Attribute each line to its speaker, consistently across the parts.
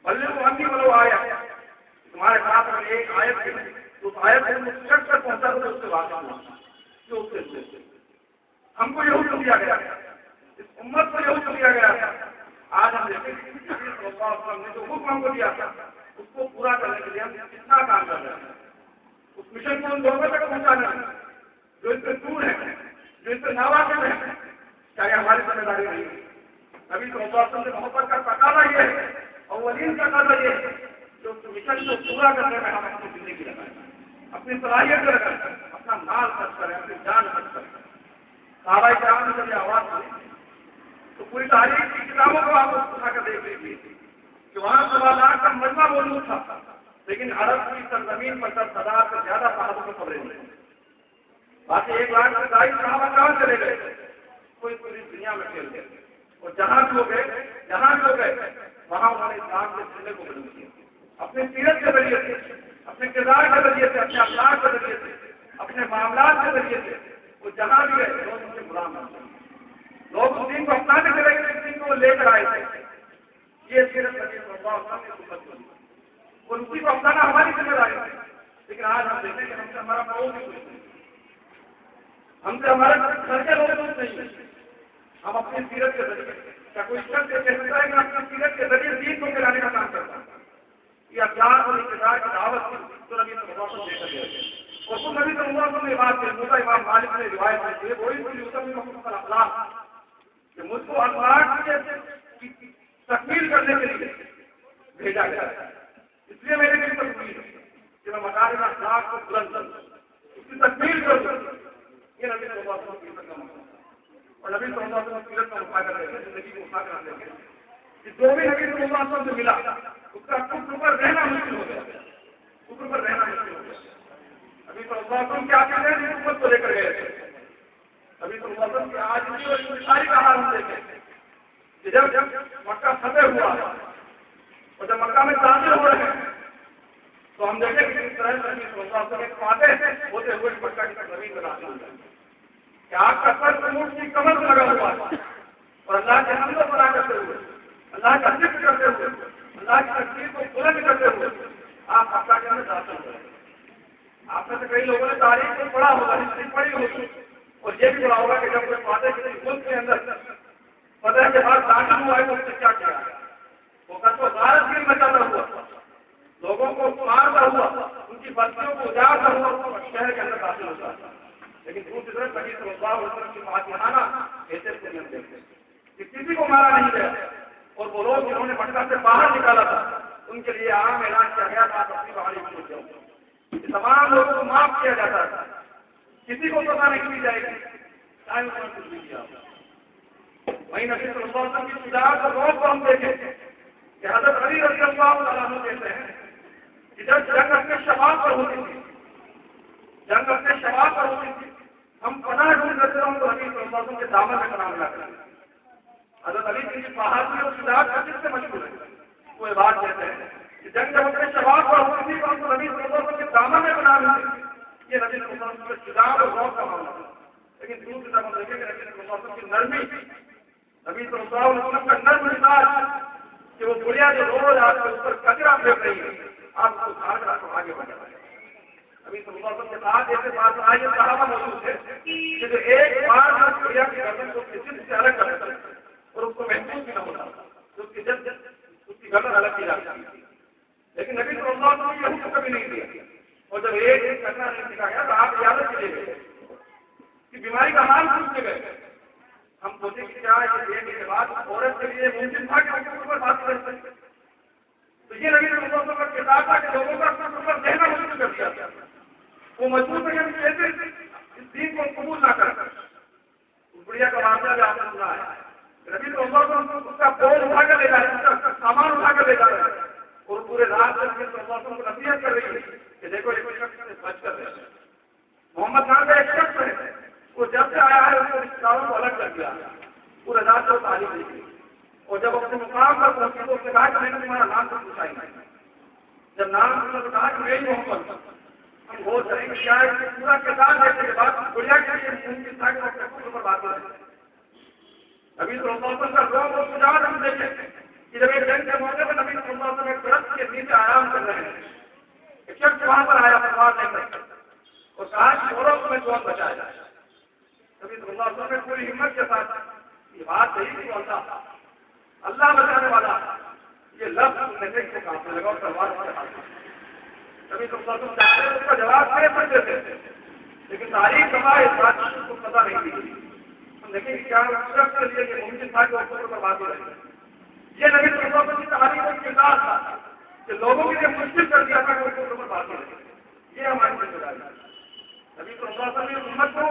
Speaker 1: بلغوا عنی ولو آیا، تمہارے ساتھ میں ایک آیت ہے تو اس آیت سے اس شخص تک پہنچا تو اس سے واقع ہوا جو اس سے ہم کو یہ حکم دیا گیا، اس امت کو یہ حکم دیا گیا۔ آج ہم دیکھیں کہ صلی اللہ علیہ وسلم نے جو حکم ہم کو دیا تھا اس کو پورا کرنے کے لیے ہم کتنا کام کر رہے ہیں، اس مشن کو ان لوگوں تک پہنچانا ہے جو اس سے دور ہے، جو اس سے ناواقف ہے، کیا یہ ہماری ذمہ داری نہیں ہے؟ نبی صلی اللہ علیہ وسلم سے محبت کا تقاضا یہ ہے، اولین کا تقاضا یہ ہے جو اس مشن کو پورا کرنے میں ہم اپنی زندگی لگائیں، اپنی صلاحیت لگائیں، اپنا مال خرچ کریں، اپنی جان خرچ کریں۔ صحابہ کرام نے جب یہ آواز سنی تو پوری تاریخ کی کتابوں کو آپ اٹھا کر دیکھ لیجیے کہ وہاں سوالات کا مجمع موجود تھا، لیکن عرب کی سرزمین پر 10,000 سے زیادہ صحابوں کو خبریں ملی۔ باقی 1 لاکھ سے زائد صحابہ کہاں چلے گئے؟ کوئی پوری دنیا میں پھیل گئے، اور جہاں جو گئے وہاں انہوں نے اسلام کے جھنڈے کو بلند کیا، اپنی سیرت کے ذریعے سے، اپنے کردار کے ذریعے سے، اپنے اخلاق کے ذریعے سے، اپنے معاملات کے ذریعے سے وہ جہاں بھی گئے لوگ ان سے غلام بن گئے، لوگ اس دین کو اپنانے کے لیے اس دین کو وہ لے کر آئے تھے۔ یہ سیرت نبی صلی اللہ علیہ وسلم نے سنت کی، اور اسی کو اپنانا ہماری ذمہ داری ہے۔ لیکن آج ہم دیکھیں کہ ہم سے ہمارا بہت ہی کچھ نہیں، ہم سے ہمارے گھر کے لوگ کچھ نہیں، ہم اپنی سیرت کے ذریعے، کیا کوئی شخص یہ کہہ سکتا ہے کہ اپنی سیرت کے ذریعے دین کو پھیلانے کا کام کرتا ہے؟ یہ اخلاق اور اقتدار کی دعوت تھی جو نبی صلی اللہ علیہ وسلم دے کر گئے تھے، اور خود نبی صلی اللہ علیہ وسلم نے بات کی، موسیٰ امام مالک نے روایت کی، وہی تھی یوسف بن محمد الاخلاق، کہ مجھ کو اخلاق کی تکمیل کرنے کے لیے بھیجا گیا ہے، اس لیے میرے لیے تکمیل ہے کہ میں مکارم اخلاق کو بلند کروں، اس کی تکمیل کروں۔ یہ نبی صلی اللہ علیہ وسلم کی سیرت کا مقصد ہے، اور نبی صلی اللہ علیہ وسلم سیرت کا مطالعہ کرتے ہیں، زندگی کو اٹھا کر دیتے ہیں کہ جو بھی نبی صلی اللہ علیہ وسلم سے ملا اس کا کفر پر رہنا مشکل ہو گیا، کفر پر رہنا مشکل ہو گیا۔ نبی صلی اللہ علیہ وسلم کیا کہتے ہیں حکومت کو لے کر گئے تھے، نبی صلی اللہ علیہ وسلم کی عاجزی اور انکساری کا حال ہم دیکھیں کہ جب مکہ فتح ہوا اور جب مکہ میں داخل ہو رہے ہیں تو ہم دیکھیں کہ اس طرح نبی صلی اللہ علیہ وسلم فاتح ہوتے ہوئے مکہ کی زمین میں داخل ہو جائیں کہ آپ کا سر اونٹ کی کمر میں لگا ہوا ہے، اور اللہ کے حمد و ثنا کرتے ہوئے، اللہ کا ذکر کرتے ہوئے، اللہ کی تقدیر کو بلند کرتے ہوئے آپ مکہ کے اندر داخل ہو رہے ہیں۔ آپ میں سے کئی لوگوں نے تاریخ کو پڑھا ہوگا، ہسٹری پڑھی ہوگی، اور یہ بھی پڑھا ہوگا کہ جب کوئی فاتح کسی ملک کے اندر فتح کے بعد داخل ہوا ہے تو اس نے کیا کیا ہے، وہ قتل و غارت بھی مچاتا ہوا، لوگوں کو مارتا ہوا، ان کی بستیوں کو اجاڑتا ہوا اور شہر کے اندر داخل ہوتا ہے۔ لیکن دوسری طرف نبی صلی اللہ علیہ وسلم کی فاتحانہ حیثیت کو نہیں دیکھتے کہ کسی کو مارا نہیں گیا، اور وہ لوگ جنہوں نے مکہ سے باہر نکالا تھا ان کے لیے عام اعلان کیا گیا تھا اپنی بہاری میں چھوٹ جاؤ، تمام لوگوں کو معاف کیا جاتا تھا، کسی کو سزا نہیں دی جائے گی چاہے انہوں نے کچھ بھی کیا۔ وہیں نبی صلی اللہ علیہ وسلم کی شجاعت اور روب کو ہم دیکھیں کہ حضرت علی رضی اللہ تعالیٰ عنہ کہتے ہیں کہ جب جنگ اپنے شباب پر ہوتی تھی، جنگ اپنے شباب پر ہوتی تھی، ہم پناہ ڈھونڈ کرتے ہوں تو نبی صلی اللہ علیہ وسلم کے دامن میں پناہ ملا کرتے ہیں۔ حضرت علی کی بہادری اور شجاعت کا کس سے مشہور ہے؟ وہ یہ بات کہتے ہیں کہ جنگ جب اپنے شباب پر ہوتی تھی تو ہم تو نبی صلی اللہ علیہ وسلم کے دامن میں پناہ ملتی تھی، یہ نبی صلی اللہ علیہ وسلم کے شجاعت اور روب کا معاملہ تھا۔ لیکن دوسری طرف ہم دیکھیں کہ نبی صلی اللہ علیہ وسلم کی نرمی، نبی صلی اللہ علیہ وسلم کا نرم مزاج کہ وہ بڑھیا جو روز آپ کے اوپر کچرا پھینک رہی ہے آپ کو اٹھا کر آپ کو آگے بڑھا رہے ہیں۔ نبی صلی اللہ علیہ وسلم کے ساتھ ایسے بات آئے صحابہ موجود تھے کہ جو ایک بار میں بڑھیا کی گردن کو اس کے جسم سے الگ کر دیتے اور اس کو محسوس بھی نہ ہوتا تو اس کی گردن الگ کی جاتی تھی، لیکن نبی صلی اللہ علیہ وسلم یہ حکم کبھی نہیں دیا، اور جب ایک کرنا نہیں سکھا گیا تو آپ اجازت کے لیے گئے کہ بیماری کا حال پوچھنے گئے۔ ہم سوچیں کہ کیا یہ دینے کے بعد عورت کے لیے ممکن تھا کہ ہم کے اوپر بات کر سکتے، تو یہ نبی صلی اللہ علیہ وسلم کا کتاب تھا کہ لوگوں کا اپنے اوپر کہنا مشکل کر دیا گیا، وہ مجبور تھے کہ کیسے اس دین کو قبول نہ کر اس بڑھیا کا واقعہ بھی آپ نے سنا ہے، نبی صلی اللہ علیہ وسلم اس کا بول اٹھا کر لے جا رہے ہیں، اس کا سامان اٹھا کر لے جا رہے ہیں، اور پورے رات میں نبی صلی اللہ علیہ وسلم کو نصیحت کر رہی ہے کہ دیکھو ایک شخص سے بچ کر رہے ہیں، محمد خان کا ایک شخص ہے وہ جب سے آیا ہے اس کو رشتہ داروں کو الگ کر دیا، پورے رات کو تعلیم دی گئی، اور جب اپنے مقام پر پہنچی تو اس نے کہا کہ میں نے تمہارا نام تو پوچھا ہی نہیں، جب نام پوچھا تو کہا کہ میری محمد، ہم بہت کریں کہ کیا ہے کہ پورا کردار دیکھنے کے بعد بڑھیا کے لیے ممکن تھا کہ وہ اپنے خود پر بات کریں۔ نبی صلی اللہ علیہ وسلم کا روب اور شجاعت ہم دیکھیں کہ جب ایک جنگ کے موقع پر نبی صلی اللہ صلی اللہ علیہ وسلم درخت کے نیچے آرام کر رہے ہیں. ایک شخص وہاں پر آیا تلوار لے کر اور کہا کہ چھوڑو تمہیں کون بچایا جائے. نبی صلی اللہ علیہ وسلم نے پوری ہمت کے ساتھ یہ بات کہی کہ اللہ بچانے والا یہ لفظ نبی کو کاٹنے لگا اور تلوار سے ہاتھ. نبی صلی اللہ علیہ وسلم چاہتے اس کا جواب دے سکتے تھے لیکن تاریخ گواہ اس بات کو پتہ نہیں تھی. لیکن کیا شخص کے لیے یہ ممکن تھا کہ اوپر پر بات ہو رہی. یہ نبی صلی اللہ علیہ وسلم کی تعلیم کا کردار تھا کہ لوگوں کے لیے مشکل کر دیا تھا کہ اوپر پر بات ہو رہی. یہ ہماری ذمہ داری ہے. نبی صلی اللہ علیہ وسلم نے امت کو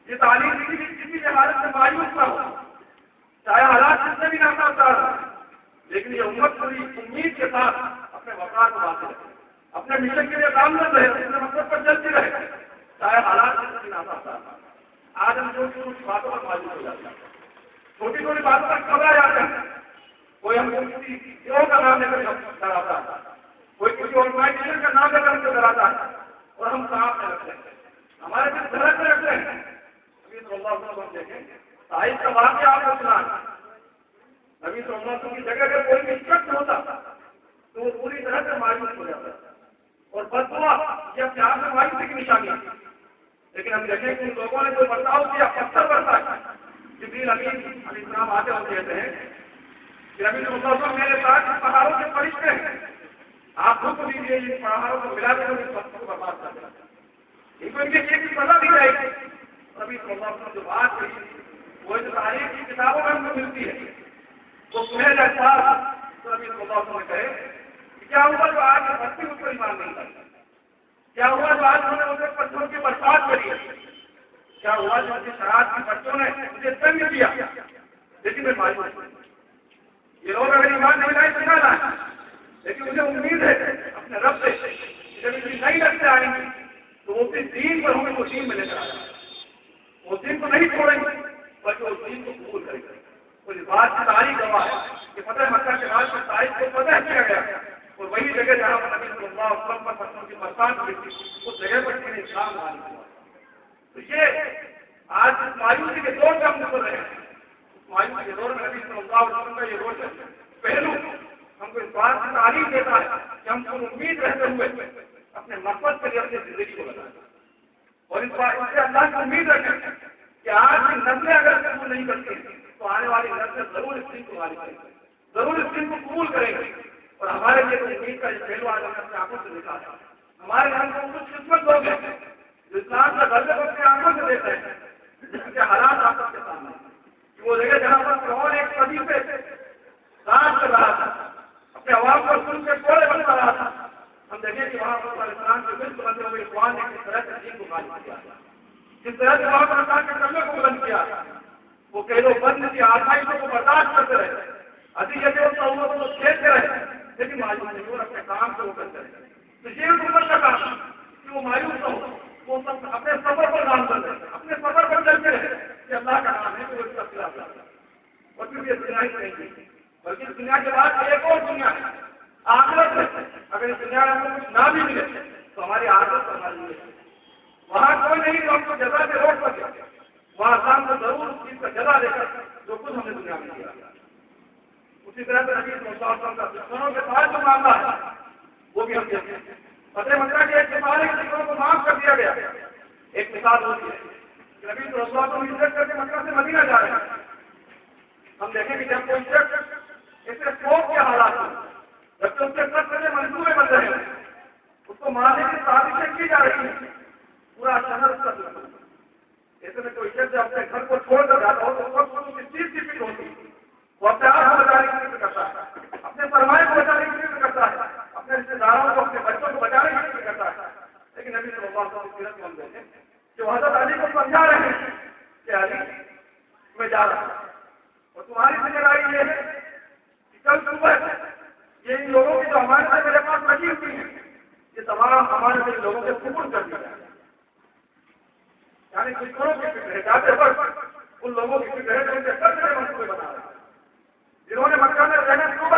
Speaker 1: یہ تعلیم دی کہ کسی بھی حالت میں مایوس نہ ہو چاہے حالات جتنے بھی ناکافار ہو لیکن یہ امت پوری امید کے ساتھ اپنے وقار کو حاصل رکھے اپنے مشن کے لیے کام کر رہے اپنے مقصد پر چلتی رہے چاہے حالات جتنے بھی ناکافار ہو. آج ہم چھوٹی باتوں پر مایوس ہو جاتے ہیں. چھوٹی چھوٹی باتوں پر گھبرا جاتے ہیں. کوئی ہم کسی گروہ کا نام لے کر ڈراتا ہے کوئی کسی آرگنائزیشن کا نام لے کر ہم کو ڈراتا ہے اور ہم کہاں پہ رکھتے ہیں ہمارے دل دھڑک میں رکھتے ہیں. نبی صلی اللہ علیہ وسلم دیکھیں طائف کا واقعہ آپ کو سنا. نبی صلی اللہ علیہ وسلم کی جگہ اگر کوئی بھی شخص ہوتا تو وہ پوری طرح سے مایوس ہو جاتا اور بد دعا یہ اپنے آپ میں مایوسی کی نشانی ہے. لیکن ہم دیکھیں کہ ان لوگوں نے جو برتاؤ کیا پتھر برتا ہے. جبریل امین علیہ السلام آتے ہوئے کہتے ہیں کہ نبی صلی اللہ علیہ وسلم میرے ساتھ ان پہاڑوں کے فرشتے ہیں آپ حکم دیجیے ان پہاڑوں کو ملا کر اس پتھر کو برباد کر دینا. ان کو ان کے چیز کی سزا دی جائے گی. نبی صلی اللہ علیہ وسلم جو بات کہی وہ جو تاریخ کی کتابوں میں ہم کو ملتی ہے وہ سنیں جیسا تو نبی صلی اللہ علیہ وسلم نے کہے کہ کیا ہوا جو آج بستی اس کو ایمان نہیں کرتا. کیا ہوا جو آج انہوں نے اسے پتھروں کی برسات کری ہے. کیا ہوا جو ان شراب کی بچوں نے مجھے تنگ کیا لیکن میں مایوس ہوں. یہ لوگ اگر ایمان نہیں لائے تو نہ لائیں لیکن مجھے امید ہے اپنے رب سے جب اتنی نئی لگتے آئیں گی تو وہ اپنے دین پر ہمیں خوشی میں لے کر آئے وہ دین کو نہیں چھوڑیں گے بلکہ اس دین کو قبول کریں گے. تو اس بات کی تاریخ گواہ ہے کہ فتح مکہ کے بعد میں تاریخ کو فتح کیا گیا اور وہی جگہ جہاں پر نبی صلی اللہ علیہ وسلم پر پتھروں کی برسات ہوئی تھی اس جگہ پر کسی نے اسلام غالب ہوا. تو یہ آج اس مایوسی کے دور میں ہم گزر رہے ہیں. اس مایوسی کے دور میں نبی صلی اللہ علیہ وسلم کا یہ روشن پہلو ہم کو اس بات کی تعلیم دیتا ہے کہ ہم کو امید رہتے ہوئے اپنے مقصد کے لیے اپنی زندگی کو لگائیں اور اس بات سے اللہ کی امید رکھیں کہ آج کی نسلیں اگر قبول نہیں کرتی تو آنے والی نسلیں ضرور اس دین کو غالب کریں گے ضرور اس دین کو قبول کریں گے. اور ہمارے لیے تو امید کا یہ پہلو آج ہم اپنے آنکھوں سے دکھاتا ہے. ہمارے گھر کو کچھ قسمت لوگ ہیں جو اسلام کا غلبہ کو اپنی آنکھوں سے دیتے ہیں جن کے حالات آپ کے سامنے کہ وہ جگہ جہاں پر فرعون ایک صدی سے راج کر رہا تھا اپنے عوام کو سن کے ٹوڑے بنتا رہا تھا. ہم دیکھیں کہ وہاں پر اسلام کے ملک بنتے ہوئے اخوان نے کس طرح سے دین کو غالب کیا جس طرح سے وہاں پر اسلام کے کلمے کو بلند کیا وہ کہلو بند کی آسائشوں کو برداشت کرتے رہے عزیزت اور سہولتوں کو کھیلتے رہے لیکن مایوس نہیں اور اپنے کام کو وہ کرتے رہے. تو یہ حکومت کا کام کہ وہ مایوس نہ ہو وہ سب اپنے سفر پر کام کرتے رہے اپنے سفر پر چلتے رہے کہ اللہ کا نام ہے تو وہ اس کا خلاف کرتا ہے. اور پھر یہ دنیا ہی نہیں بلکہ اس دنیا کے بعد ایک اور دنیا ہے آخرت ہے. اگر اس دنیا میں ہمیں کچھ نہ بھی ملے تو ہماری آخرت ہماری لیے وہاں کوئی نہیں جو ہم کو جزا سے روک سکے. وہاں شام کو ضرور اس چیز کا جزا دے کر جو کچھ ہم نے دنیا میں کیا. اسی طرح سے نبی صلی اللہ علیہ وسلم کا دشمنوں کے ساتھ جو معاملہ ہے وہ بھی ہم دیکھتے ہیں. فتح مکہ کے ایک سپاہی کے دشمنوں کو معاف کر دیا گیا. ایک مثال ہوتی ہے کہ نبی صلی اللہ علیہ وسلم ہجرت کر کے مکہ سے مدینہ جا رہے ہیں. ہم دیکھیں کہ جب کوئی شخص اس سے خوف کے حالات ہیں جبکہ اس کے سب سے منصوبے بن رہے ہیں اس کو مارنے کی سازشیں کی جا رہی ہیں پورا شہر اس کا دشمن ہے. ایسے میں کوئی شخص اپنے گھر کو چھوڑ کر جاتا ہو تو سب کو کس چیز کی فکر ہوتی ہے. وہ اپنے آپ کو بچانے کی فکر کرتا ہے اپنے سرمایہ کو بچانے کی فکر کرتا ہے اپنے رشتے داروں کو اپنے بچوں کو بچانے کی فکر کرتا ہے. لیکن نبی صلی اللہ علیہ وسلم کی سیرت میں ہم دیکھتے ہیں کہ وہ حضرت علی کو سمجھا رہے ہیں کہ علی میں جا رہا ہوں اور تمہاری ذمہ داری یہ ہے کہ کل صبح یہ ان لوگوں کی جو ہمارے سے میرے پاس لگی ہوئی ہیں یہ تمام ہمارے سے لوگوں کے قبول کر دیا جائے. یعنی دشمنوں کی فکر ہے جاتے وقت ان لوگوں کی فکر ہے جو ان کے سب سے منصوبے بنا رہے ہیں جنہوں نے مکہ میں رہنا شروع